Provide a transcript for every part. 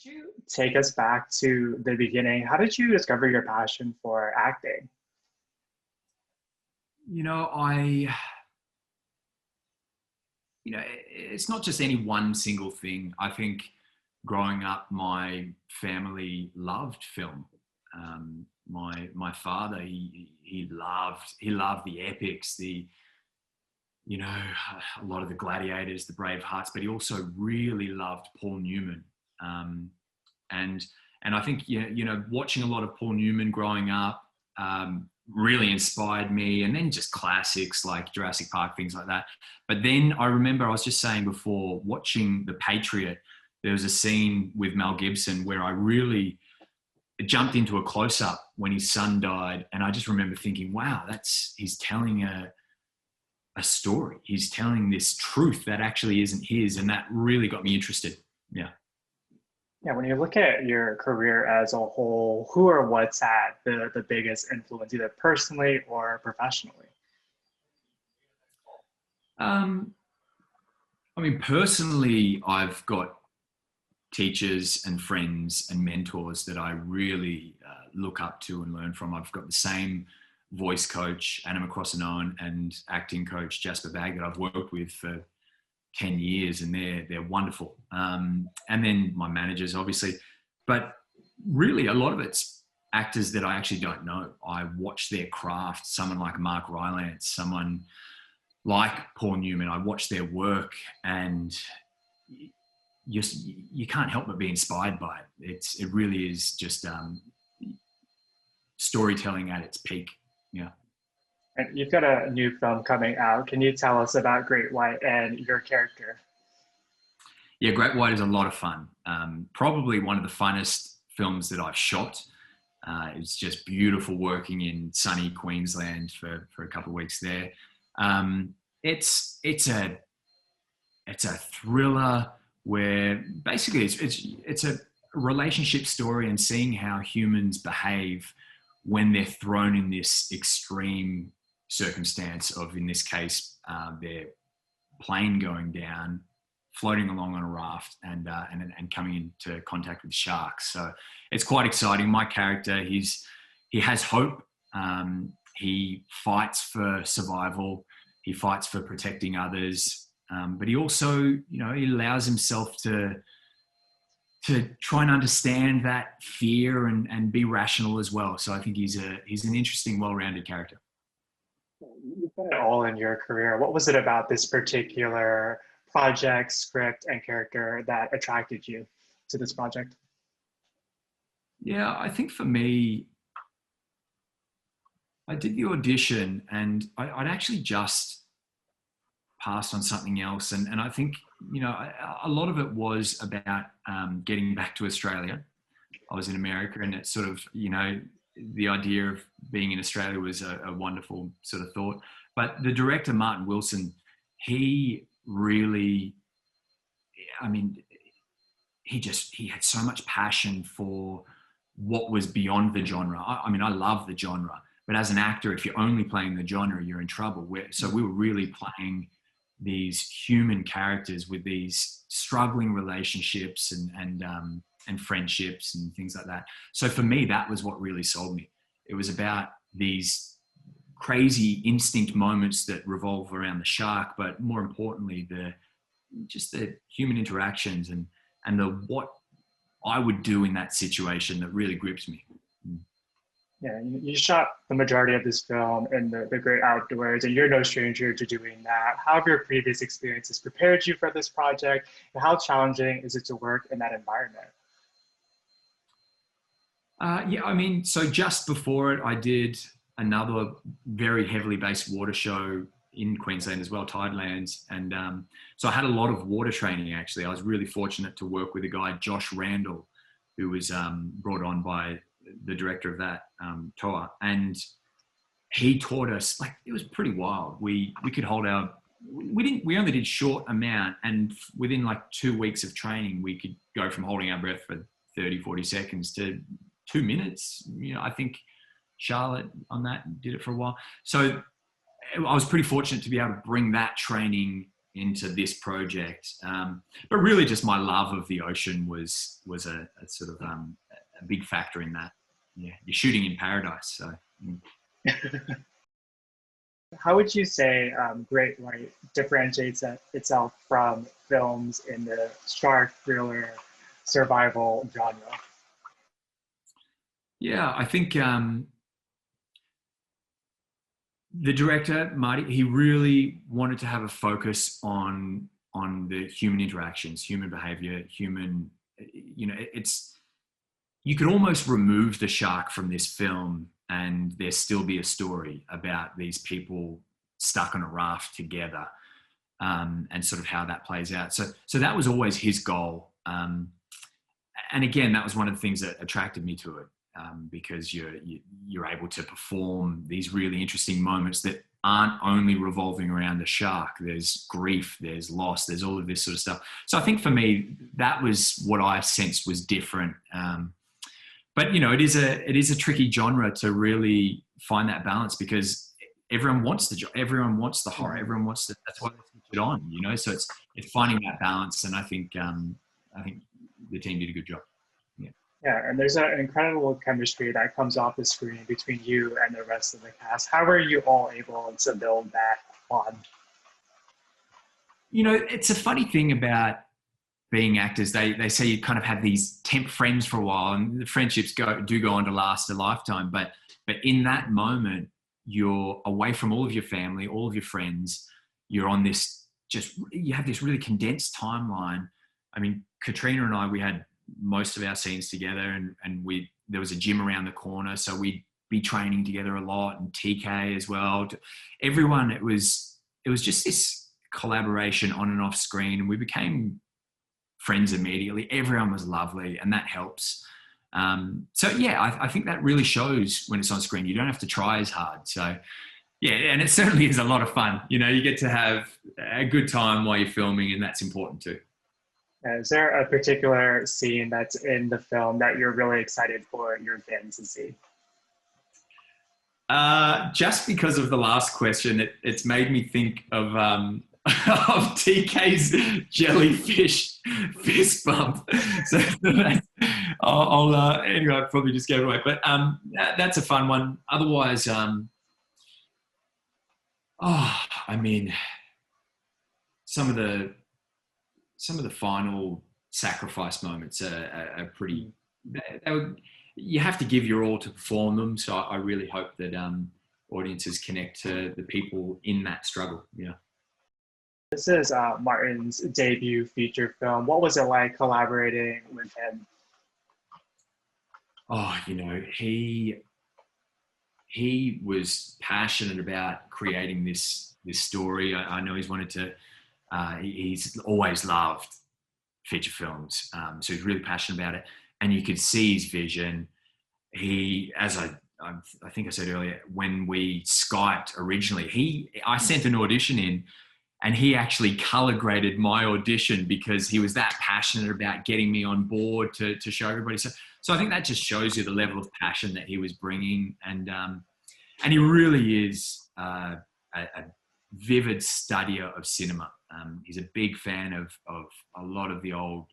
Could you take us back to the beginning? How did you discover your passion for acting? You know, I, it's not just any one single thing. I think growing up, my family loved film. My father, he loved the epics, you know, a lot of the gladiators, the brave hearts, but he also really loved Paul Newman. Um, and and I think watching a lot of Paul Newman growing up really inspired me, and then just classics like Jurassic Park, things like that. But then I remember, I was just saying before, watching The Patriot, there was a scene with Mel Gibson where I really jumped into a close-up when his son died, and I just remember thinking, wow, he's telling a story. He's telling this truth that actually isn't his, and that really got me interested. Yeah. Yeah, when you look at your career as a whole, who or what's had the biggest influence, either personally or professionally? Um, I mean, personally, I've got teachers and friends and mentors that I really look up to and learn from. I've got the same voice coach, Anna McCrossen-Owen, and acting coach, Jasper Bagg, that I've worked with for 10 years, and they're wonderful. And then my managers, obviously. But really, a lot of it's actors that I actually don't know. I watch their craft, someone like Mark Rylance, someone like Paul Newman. I watch their work, and you can't help but be inspired by it. It really is just storytelling at its peak. Yeah. And you've got a new film coming out. Can you tell us about Great White and your character? Yeah, Great White is a lot of fun. Probably one of the funnest films that I've shot. It's just beautiful working in sunny Queensland for a couple of weeks there. It's a thriller where basically it's a relationship story, and seeing how humans behave when they're thrown in this extreme circumstance of, in this case, their plane going down, floating along on a raft, and coming into contact with sharks. So it's quite exciting. My character, he has hope. He fights for survival. He fights for protecting others. But he also, he allows himself to try and understand that fear and be rational as well. So I think he's an interesting, well-rounded character. You've done it all in your career. What was it about this particular project, script, and character that attracted you to this project? Yeah, I think for me, I did the audition, and I'd actually just passed on something else. And I think, a lot of it was about getting back to Australia. I was in America, and it's sort of, the idea of being in Australia was a wonderful sort of thought. But the director, Martin Wilson, he really, I mean, he had so much passion for what was beyond the genre. I mean, I love the genre, but as an actor, if you're only playing the genre, you're in trouble. So we were really playing these human characters with these struggling relationships and friendships and things like that. So for me, that was what really sold me. It was about these crazy instinct moments that revolve around the shark, but more importantly, the human interactions and what I would do in that situation that really grips me. Yeah, you shot the majority of this film in the great outdoors, and you're no stranger to doing that. How have your previous experiences prepared you for this project, and how challenging is it to work in that environment? Yeah, I mean, so just before it, I did another very heavily based water show in Queensland as well, Tidelands. And so I had a lot of water training, actually. I was really fortunate to work with a guy, Josh Randall, who was brought on by the director of that, Toa. And he taught us, like, it was pretty wild. We could hold we only did short amount, and within like 2 weeks of training, we could go from holding our breath for 30, 40 seconds to 2 minutes. I think Charlotte on that did it for a while. So I was pretty fortunate to be able to bring that training into this project. But really just my love of the ocean was a sort of a big factor in that. Yeah, you're shooting in paradise. So. How would you say Great White differentiates itself from films in the shark thriller survival genre? Yeah, I think the director Marty, he really wanted to have a focus on the human interactions, human behavior, human. You know, it's you could almost remove the shark from this film, and there still be a story about these people stuck on a raft together, and sort of how that plays out. So that was always his goal. And again, that was one of the things that attracted me to it. Because you're able to perform these really interesting moments that aren't only revolving around the shark. There's grief, there's loss, there's all of this sort of stuff. So I think for me, that was what I sensed was different. But you know, it is a tricky genre to really find that balance, because everyone wants everyone wants the horror, everyone wants the, that's why they switch it on. You know, so it's finding that balance, and I think the team did a good job. Yeah, and there's an incredible chemistry that comes off the screen between you and the rest of the cast. How were you all able to build that bond? You know, it's a funny thing about being actors. They say you kind of have these temp friends for a while, and the friendships do go on to last a lifetime. But in that moment, you're away from all of your family, all of your friends. You're on this you have this really condensed timeline. I mean, Katrina and I, we had most of our scenes together, and there was a gym around the corner, so we'd be training together a lot, and TK as well. Everyone, it was just this collaboration on and off screen, and we became friends immediately. Everyone was lovely, and that helps. So yeah, I think that really shows when it's on screen. You don't have to try as hard. So yeah, and it certainly is a lot of fun. You know, you get to have a good time while you're filming, and that's important too. Is there a particular scene that's in the film that you're really excited for your fans to see? Just because of the last question, it's made me think of of TK's jellyfish fist bump. So anyway, I'll probably just get it away. But that's a fun one. Otherwise, I mean, some of the final sacrifice moments are pretty. You have to give your all to perform them. So I really hope that audiences connect to the people in that struggle. Yeah. This is Martin's debut feature film. What was it like collaborating with him? Oh, you know, he was passionate about creating this story. I know he's wanted to. He's always loved feature films, so he's really passionate about it, and you could see his vision. He, as I think I said earlier, when we Skyped originally, I sent an audition in, and he actually color graded my audition because he was that passionate about getting me on board to show everybody. So I think that just shows you the level of passion that he was bringing, and he really is a vivid studier of cinema. He's a big fan of a lot of the old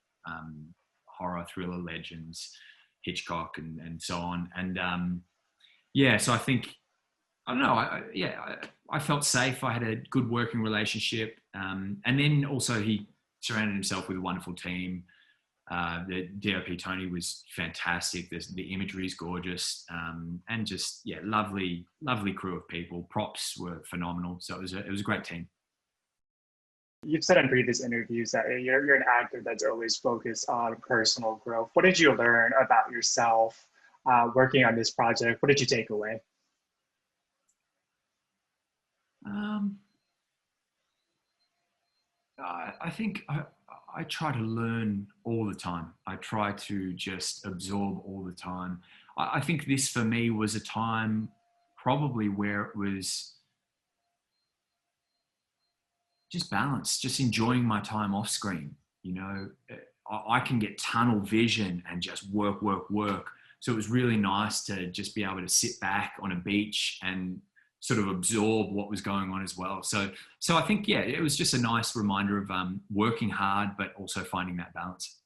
horror thriller legends, Hitchcock and so on. And yeah, so I think, I don't know, I felt safe. I had a good working relationship. And then also he surrounded himself with a wonderful team. The DOP Tony was fantastic. The imagery is gorgeous, and just lovely crew of people. Props were phenomenal. So it was a great team. You've said in previous interviews that you're an actor that's always focused on personal growth. What did you learn about yourself working on this project? What did you take away? I think I try to learn all the time. I try to just absorb all the time. I think this for me was a time probably where it was just balance, just enjoying my time off screen. You know, I can get tunnel vision and just work. So it was really nice to just be able to sit back on a beach and sort of absorb what was going on as well. So I think, yeah, it was just a nice reminder of working hard, but also finding that balance.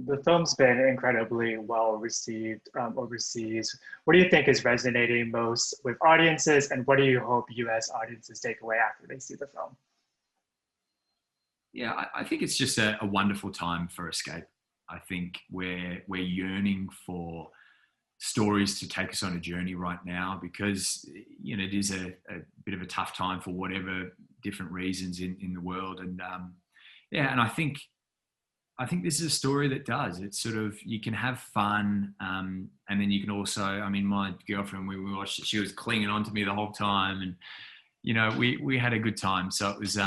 The film's been incredibly well received overseas. What do you think is resonating most with audiences, and what do you hope US audiences take away after they see the film? Yeah, I think it's just a wonderful time for escape. I think we're yearning for stories to take us on a journey right now, because it is a bit of a tough time for whatever different reasons in the world. And yeah, and I think this is a story that does. It's sort of, you can have fun, and then you can also, I mean, my girlfriend, when we watched it, she was clinging on to me the whole time, and we had a good time. So it was,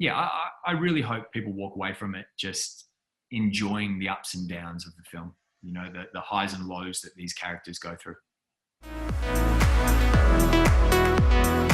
yeah, I really hope people walk away from it just enjoying the ups and downs of the film. The highs and lows that these characters go through.